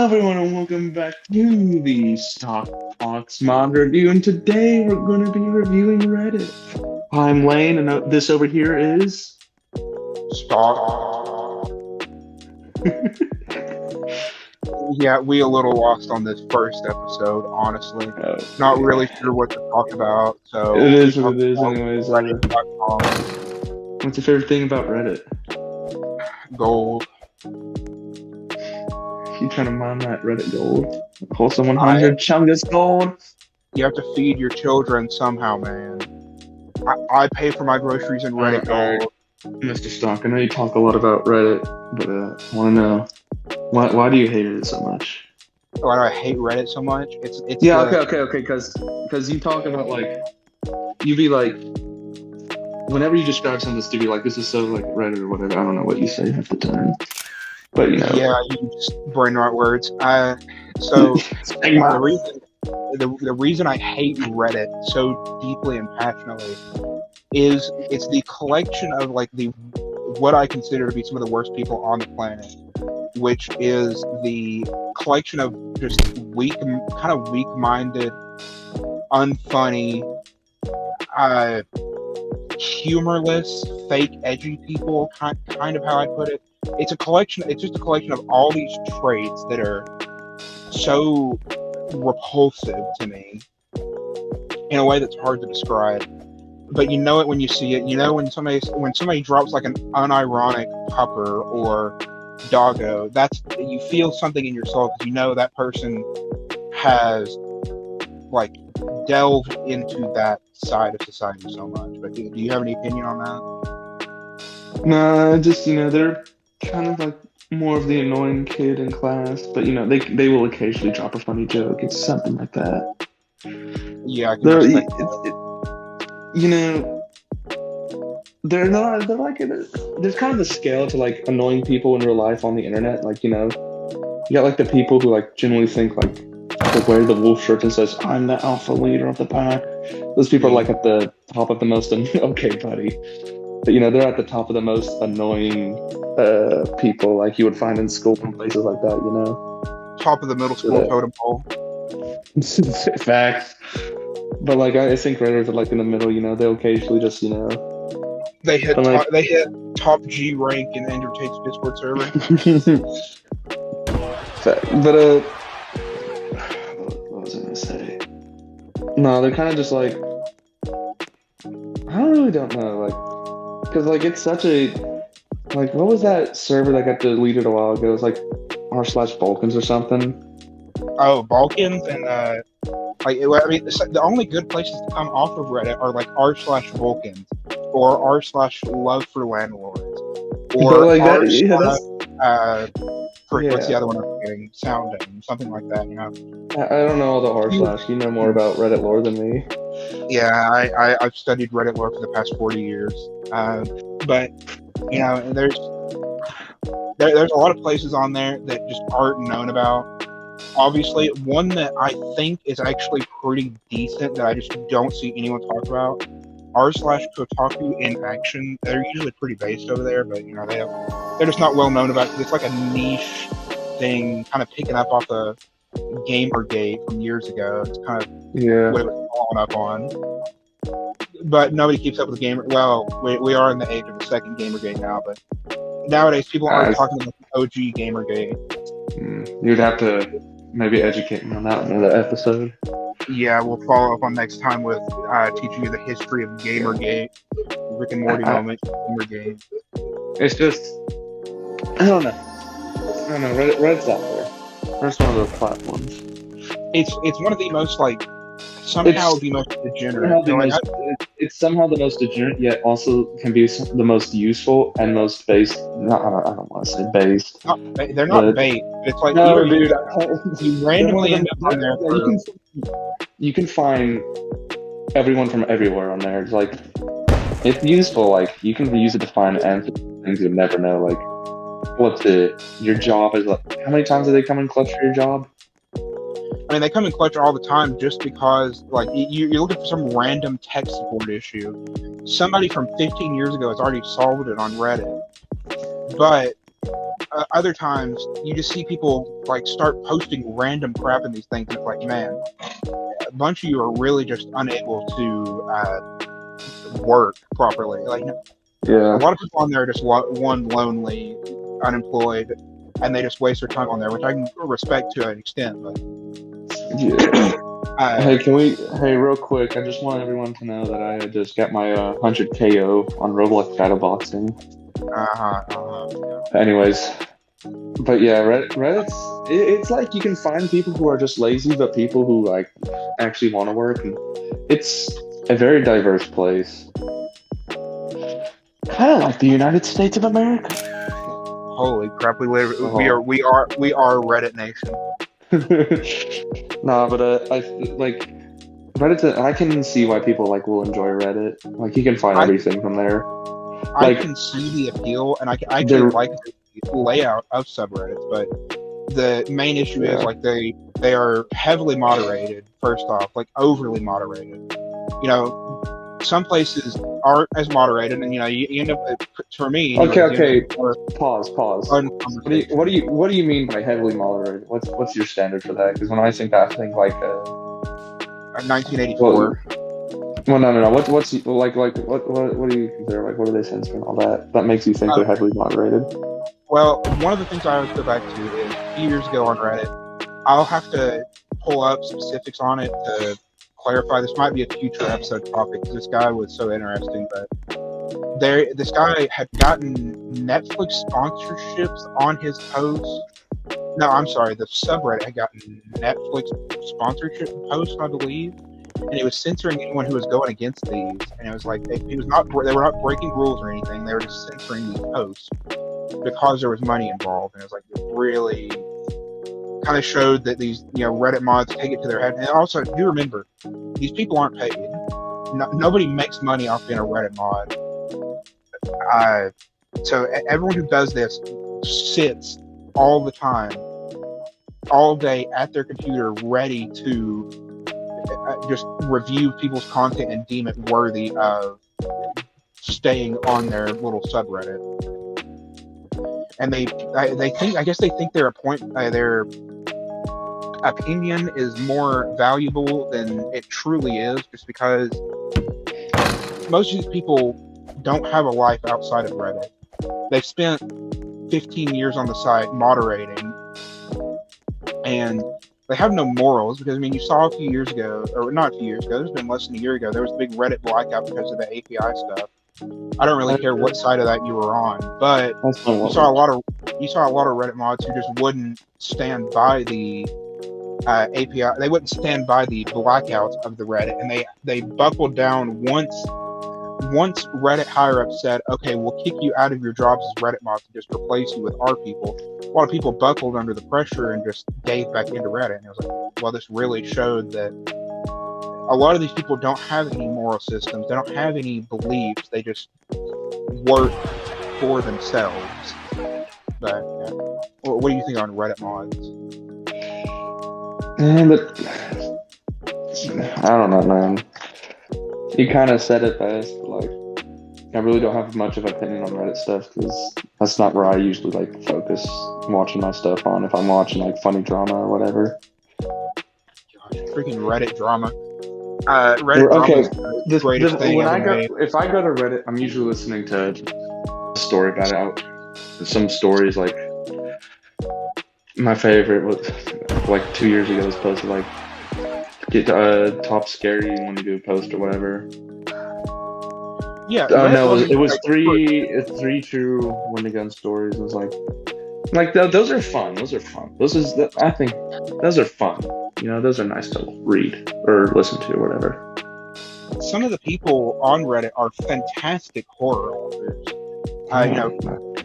Hello, everyone, and welcome back to the Stock Talks Mod Review. And today we're going to be reviewing Reddit. I'm Lane, and this over here is Stock. Yeah, we a little lost on this first episode, honestly. Not really sure what to talk about, so it is we what talked it is, about anyways. Reddit.com. What's your favorite thing about Reddit? Gold. You trying to mine that Reddit gold? Wholesome I 100 Chungus gold. You have to feed your children somehow, man. I pay for my groceries in Reddit gold. Mr. Stock, I know you talk a lot about Reddit, but I want to know why do you hate it so much? Why do I hate Reddit so much? Okay. Because you talk about you be like, whenever you describe something to be like, this is so like Reddit or whatever. I don't know what you say half the time, but you know. Yeah, you just brain rot words. So the reason I hate Reddit so deeply and passionately is it's the collection of what I consider to be some of the worst people on the planet, which is the collection of just weak-minded, unfunny, humorless, fake, edgy people. Kind of how I put it. It's just a collection of all these traits that are so repulsive to me in a way that's hard to describe. But you know it when you see it. You know when somebody drops like an unironic pupper or doggo, you feel something in your soul because you know that person has like delved into that side of society so much. But do you have any opinion on that? No, just they're kind of like more of the annoying kid in class, but they will occasionally drop a funny joke. It's something like that. Yeah, I can respect they're like there's kind of a scale to like annoying people in real life on the internet. Like you got like the people who like generally think like they wear the wolf shirt and says I'm the alpha leader of the pack. Those people are like at the top of the most okay, buddy. But they're at the top of the most annoying people like you would find in school and places like that. Top of the middle school totem pole. Facts. But like I think Redditors are like in the middle. They'll occasionally just they hit top G rank in Andrew Tate's Discord server. But what was I gonna say? No, they're kind of just like I don't know, like because like it's such a like what was that server that got deleted a while ago? It was like r/Balkans or something. Oh, Balkans and the only good places to come off of Reddit are like r/Vulcans or r/Love for Landlords or what's the other one I'm forgetting? Sounding, something like that. I don't know all the r/. You know more about Reddit lore than me. Yeah, I've studied Reddit lore for the past 40 years. But there's a lot of places on there that just aren't known about. Obviously, one that I think is actually pretty decent that I just don't see anyone talk about, r/Kotaku in action. They're usually pretty based over there, but they're just not well known about it. It's like a niche thing, kind of picking up off of Gamergate from years ago. It's kind of what it was following up on. But nobody keeps up with the gamer. Well, we are in the age of the second Gamergate now, but nowadays people aren't talking about the OG Gamergate. You'd have to maybe educate me on that one in the episode. Yeah, we'll follow up on next time with teaching you the history of Gamergate, Rick and Morty moment, Gamergate. It's just, I don't know. Reddit's out there. Reddit's one of those platforms. It's one of the most the most degenerate. It's somehow the most degenerate, yet also can be the most useful and most based. No, I don't want to say based. They're not based. It's like you randomly end up on there. You can find everyone from everywhere on there. It's like it's useful. Like you can use it to find answers to things you'll never know. Like your job is like. How many times do they come in clutch for your job? I mean, they come in clutch all the time just because, you're looking for some random tech support issue. Somebody from 15 years ago has already solved it on Reddit. But other times you just see people like start posting random crap in these things, and it's like, man, a bunch of you are really just unable to work properly. Like a Yeah. lot of people on there are just one lonely, unemployed, and they just waste their time on there, which I can respect to an extent. But Yeah. uh, Hey, can we? Hey, real quick, I just want everyone to know that I just got my 100 KO on Roblox shadowboxing. yeah. Anyways, but yeah, Reddit's it's like you can find people who are just lazy, but people who like actually want to work, and it's a very diverse place. Kind of like the United States of America. Holy crap, we live, Oh. we are Reddit nation. Nah, but I like Reddit. I can see why people like will enjoy Reddit. Like you can find I everything from there. I Like can see the appeal, and I actually the like the layout of subreddits, but the main issue is yeah. like they are heavily moderated. First off, like overly moderated. You know, some places aren't as moderated, and you end up for me, anyways, you end up Okay. with more Pause. fun What do conversation. you mean by heavily moderated? What's your standard for that? Because when I think that, I think like well, 1984. no. What do you consider like what are they censoring all that? That makes you think they're Okay. heavily moderated. Well, one of the things I always go back to is a few years ago on Reddit. I'll have to pull up specifics on it to clarify. This might be a future episode topic because this guy was so interesting. But this guy had gotten Netflix sponsorships on his post. No, I'm sorry. The subreddit had gotten Netflix sponsorship posts, I believe, and it was censoring anyone who was going against these. And it was like he was not. They were not breaking rules or anything. They were just censoring these posts because there was money involved, and it was like it really kind of showed that these Reddit mods take it to their head. And also, do remember, these people aren't paid. Nobody makes money off being a Reddit mod. So everyone who does this sits all the time, all day at their computer, ready to just review people's content and deem it worthy of staying on their little subreddit. And they think, I guess they think their opinion is more valuable than it truly is, just because most of these people don't have a life outside of Reddit. They've spent 15 years on the site moderating, and they have no morals, because I mean, you saw a few years ago, or not a few years ago, there's been less than a year ago, there was a big Reddit blackout because of the API stuff. I don't really care what side of that you were on, but you saw a lot of Reddit mods who just wouldn't stand by the API. They wouldn't stand by the blackouts of the Reddit, and they buckled down once Reddit higher up said, "Okay, we'll kick you out of your jobs as Reddit mods and just replace you with our people." A lot of people buckled under the pressure and just gave back into Reddit, and it was like, well, this really showed that a lot of these people don't have any moral systems. They don't have any beliefs. They just work for themselves. But yeah. What do you think on Reddit mods? But I don't know, man. You kind of said it best, but like I really don't have much of an opinion on Reddit stuff because that's not where I usually like focus watching my stuff on. If I'm watching like funny drama or whatever. Gosh, freaking Reddit drama. Reddit drama is the greatest thing ever made. If I go to Reddit, I'm usually listening to a story about it. Some stories like my favorite was like 2 years ago was posted like get top scary you want to do a post or whatever. Yeah. No, it was three true Wendigo stories. It was like those are fun. Those are fun. I think those are fun. Those are nice to read or listen to or whatever. Some of the people on Reddit are fantastic horror authors.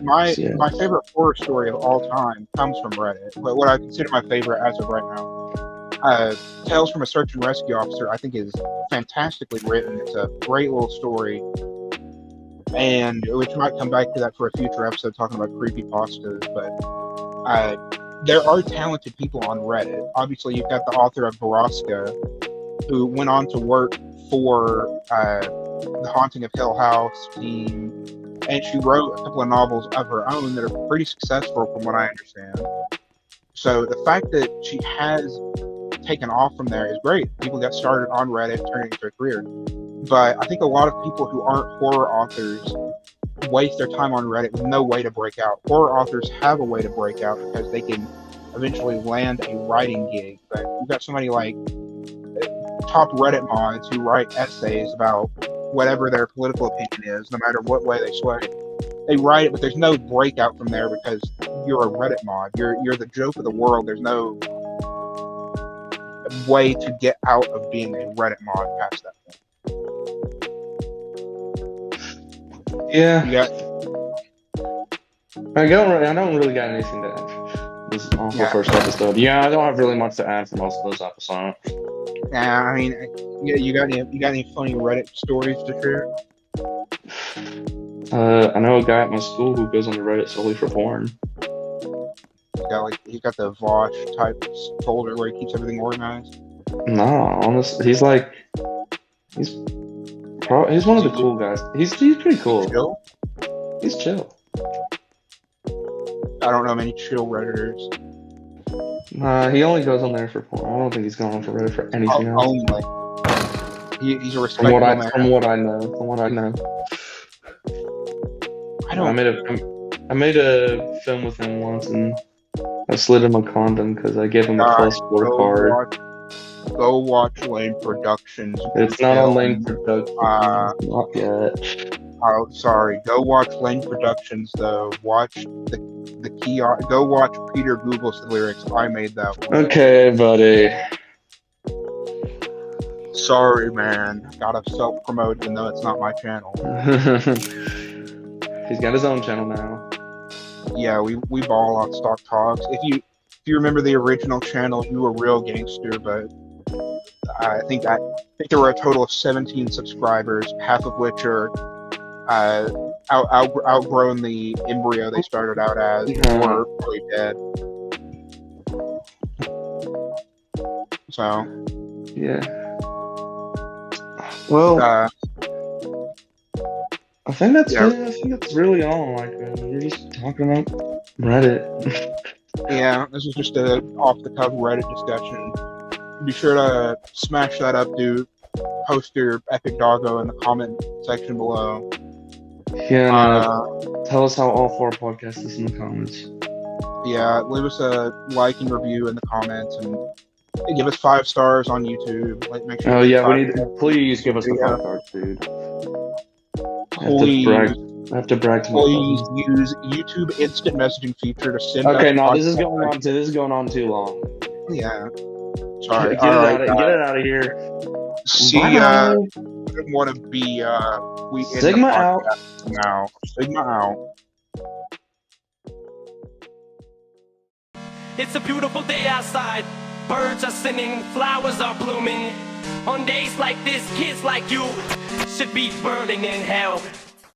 My favorite horror story of all time comes from Reddit. But what I consider my favorite as of right now, Tales from a Search and Rescue Officer, I think is fantastically written. It's a great little story, and which might come back to that for a future episode talking about creepypastas. But there are talented people on Reddit. Obviously, you've got the author of Baraska, who went on to work for the Haunting of Hill House team. and she wrote a couple of novels of her own that are pretty successful, from what I understand. So the fact that she has taken off from there is great. People got started on Reddit, turning into a career. But I think a lot of people who aren't horror authors waste their time on Reddit with no way to break out. Horror authors have a way to break out because they can eventually land a writing gig. But you've got somebody like top Reddit mods who write essays about whatever their political opinion is, no matter what way they sway. They write it, but there's no breakout from there because you're a Reddit mod. You're the joke of the world. There's no way to get out of being a Reddit mod past that point. Yeah. You got, I don't really got anything to add. This is awful first episode. Yeah, I don't have really much to add for most of those episodes. yeah, I mean, yeah, you got any funny Reddit stories to share? I know a guy at my school who goes on the Reddit solely for porn. He got the Vosh type folder where he keeps everything organized. No, honestly, he's one of the cool guys. He's pretty cool. Chill? He's chill. I don't know many chill Redditors. Nah, he only goes on there for porn. I don't think he's going on for Reddit for anything else. Only. He's a respectable man. From what I know. I made a film with him once, and I slid him a condom because I gave him a +4 card. Go watch Lane Productions. It's not on Lane Productions. Not yet. Oh, sorry. Go watch Lane Productions, though. Watch the key. Go watch Peter Google's lyrics. I made that one. Okay, buddy. Sorry, man. Gotta self-promote, even though it's not my channel. He's got his own channel now. Yeah, we ball on Stock Talks. If you remember the original channel, you were real gangster, but I think there were a total of 17 subscribers, half of which are outgrown the embryo they started out as, or really dead. So yeah. Well, I think that's it. I think that's really all. Like, we're just talking about Reddit. Yeah, this is just a off-the-cuff Reddit discussion. Be sure to smash that up, dude. Post your epic doggo in the comment section below. Yeah, tell us how all 4 podcasts is in the comments. Yeah, leave us a like and review in the comments, and give us 5 stars on YouTube. Like, make sure. Please give us the 5 stars, dude. Please. I have to brag to my Please use YouTube instant messaging feature to send. Okay, no, this is going on too long. Yeah. Sorry. Get it out of here. See ya. Didn't want to be Sigma out. Now. Sigma out. It's a beautiful day outside. Birds are singing, flowers are blooming. On days like this, kids like you should be burning in hell.